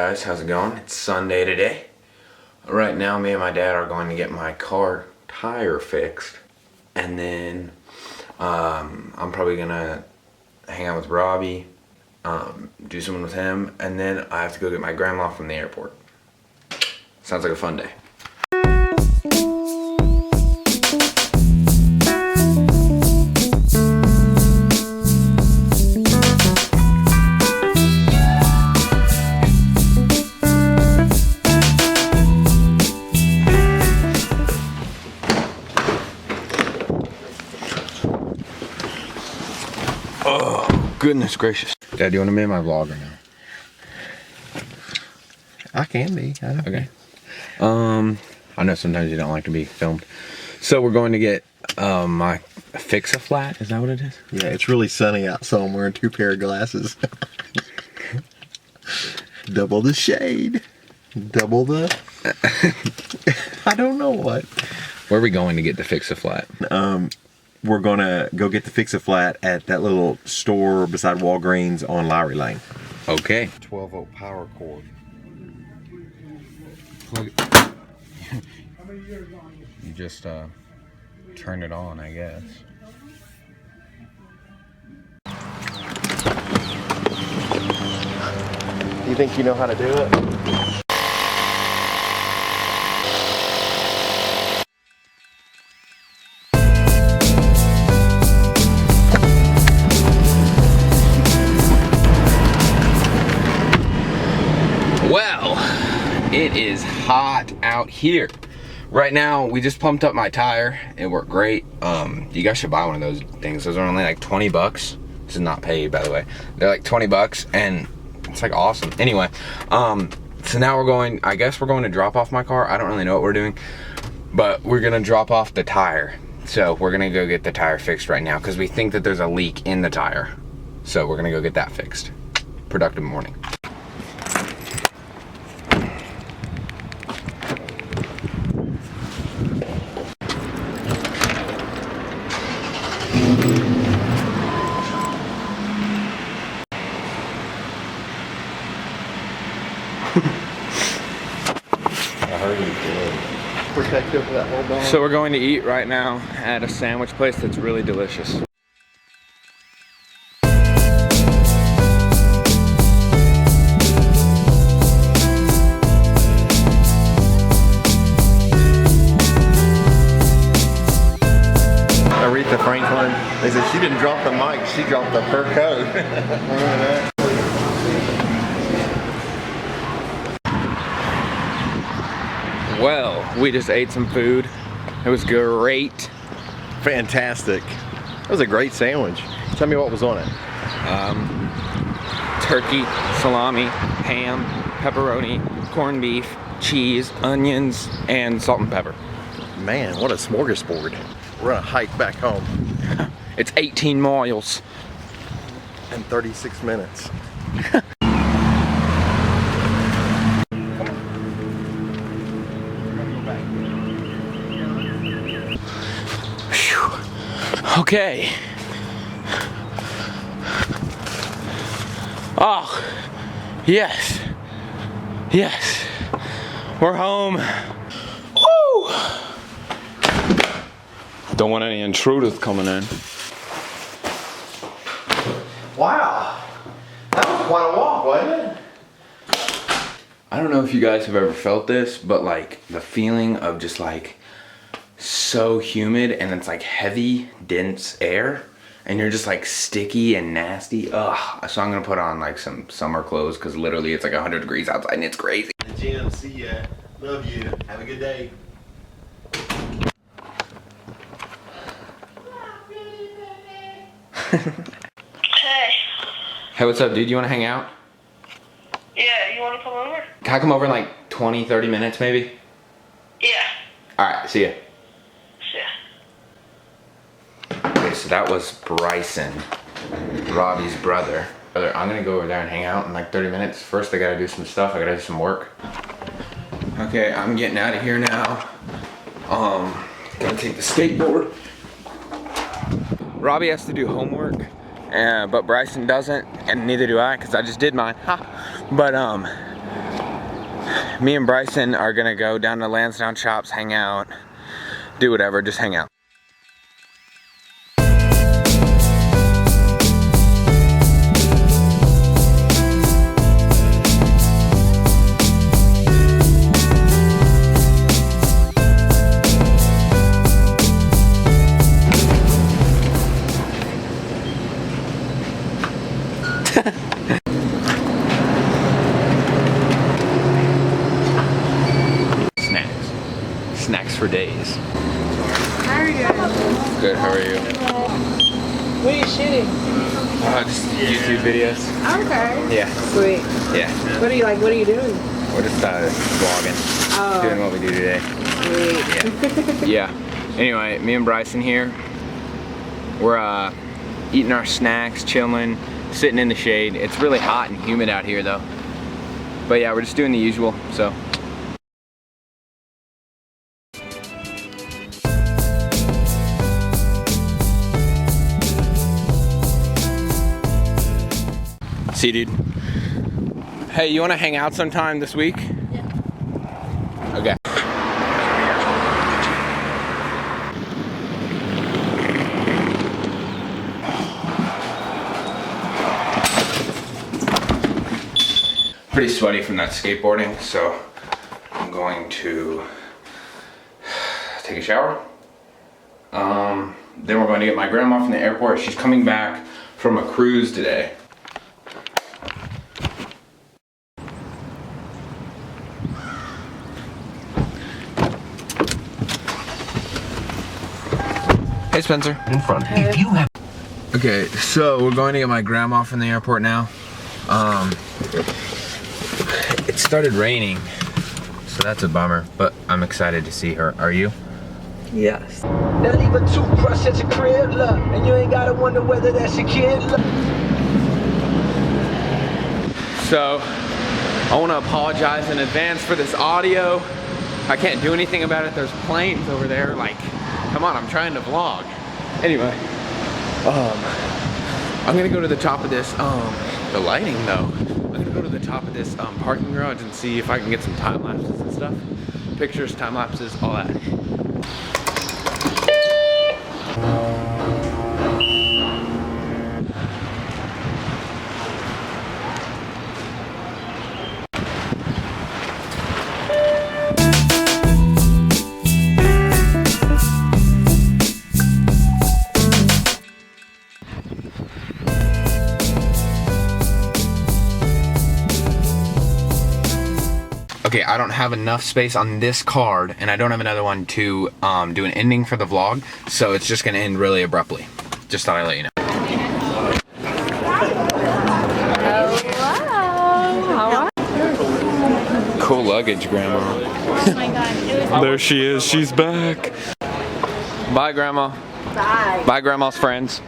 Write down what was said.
guys, how's it going? It's Sunday today. Right now me and my dad are going to get my car tire fixed, and then I'm probably gonna hang out with Robbie, do something with him, and then I have to go get my grandma from the airport. Sounds like a fun day. Oh, goodness gracious. Dad, do you want to be in my vlog or no? I can be. I don't Okay. I know sometimes you don't like to be filmed. So we're going to get my Fix-A-Flat. Is that what it is? Yeah, it's really sunny out, so I'm wearing 2 pair of glasses. Double the shade. Double the... I don't know what. Where are we going to get the Fix-A-Flat? We're gonna go get the Fix-A-Flat at that little store beside Walgreens on Lowry Lane. Okay. 12-volt power cord. You just turn it on, I guess. You think you know how to do it? Well, it is hot out here. Right now, we just pumped up my tire. It worked great. You guys should buy one of those things. Those are only like 20 bucks. This is not paid, by the way. They're like 20 bucks, and it's like awesome. Anyway, so now I guess we're going to drop off my car. I don't really know what we're doing, but we're gonna drop off the tire. So we're gonna go get the tire fixed right now because we think that there's a leak in the tire. So we're gonna go get that fixed. Productive morning. I heard you did. Protective of that whole dog. So we're going to eat right now at a sandwich place that's really delicious. Aretha Franklin, they said she didn't drop the mic, she dropped the fur coat. Remember that? Well, we just ate some food. It was great. Fantastic. That was a great sandwich. Tell me what was on it. Turkey, salami, ham, pepperoni, corned beef, cheese, onions, and salt and pepper. Man, what a smorgasbord. We're gonna hike back home It's 18 miles. in 36 minutes. Okay. Oh, yes. Yes. We're home. Woo! Don't want any intruders coming in. Wow, that was quite a walk, wasn't it? I don't know if you guys have ever felt this, but like the feeling of just like so humid and it's like heavy, dense air, and you're just like sticky and nasty. Ugh. So I'm gonna put on like some summer clothes because literally it's like 100 degrees outside and it's crazy. Jim, see ya. Love you. Have a good day. Hey. Hey, what's up, dude? You wanna hang out? Yeah, you want to come over? Can I come over in like 20, 30 minutes maybe? Yeah. Alright, see ya. Yeah. Okay, so that was Bryson, Robbie's brother. I'm gonna go over there and hang out in like 30 minutes. First, I gotta do some stuff. I gotta do some work. Okay, I'm getting out of here now. Gotta take the skateboard. Robbie has to do homework, but Bryson doesn't, and neither do I, because I just did mine. Ha. But me and Bryson are gonna go down to Lansdowne Shops, hang out, do whatever, just hang out. Snacks for days. How are you? Good, how are you? What are you shooting? Just YouTube videos. Okay. Yeah. Sweet. Yeah. What are you like? What are you doing? We're just vlogging. Oh. Doing what we do today. Sweet. Yeah. Anyway, me and Bryson here. We're eating our snacks, chilling, sitting in the shade. It's really hot and humid out here though. But yeah, we're just doing the usual, so. See, dude. Hey, you want to hang out sometime this week? Yeah. Okay. Pretty sweaty from that skateboarding, so I'm going to take a shower. Then we're going to get my grandma from the airport. She's coming back from a cruise today. Hey Spencer. In front. Okay, so we're going to get my grandma from the airport now. It started raining, so that's a bummer, but I'm excited to see her. Are you? Yes. Now leave a toothbrush at your crib, look, and you ain't gotta wonder whether that's your kid, look. So, I want to apologize in advance for this audio. I can't do anything about it. There's planes over there, like, come on, I'm trying to vlog. Anyway, I'm gonna go to the top of this, the lighting though. I'm gonna go to the top of this parking garage and see if I can get some time lapses and stuff. Pictures, time lapses, all that. Okay, I don't have enough space on this card, and I don't have another one to do an ending for the vlog, so it's just gonna end really abruptly. Just thought I'd let you know. Cool luggage, Grandma. Oh my god. There she is, she's back. Bye, Grandma. Bye. Bye, Grandma's friends.